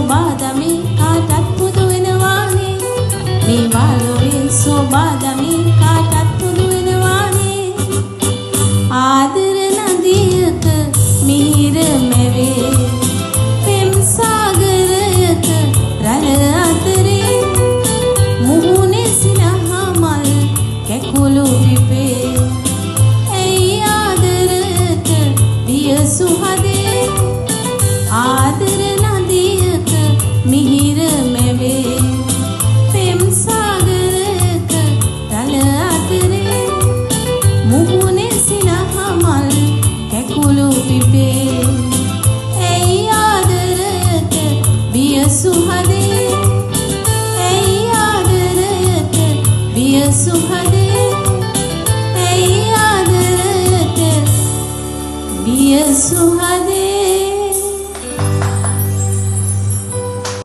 සෝබාදමි කාටත් පුදු වෙනවානේ මේ මාළුවේ සෝබාදමි කාටත් පුදු වෙනවානේ ආදර නදියක මිහිර මැවේ පෙම් සාගරයක රළ අතරේ මුහුණේ සිනහමල් කැකුළු පිපේ ඇයි ආදරට දිය සුහදේ ආදර නදියක මිහිර මැවේ පෙම් සාගරයක රළ අතරේ මුහුණේ සිනහමල් කැකුළු පිපේ ඇයි ආදරයට බිය සුහදේ ඇයි ආදරයට බිය සුහදේ ඇයි ආදරයට බිය සුහදේ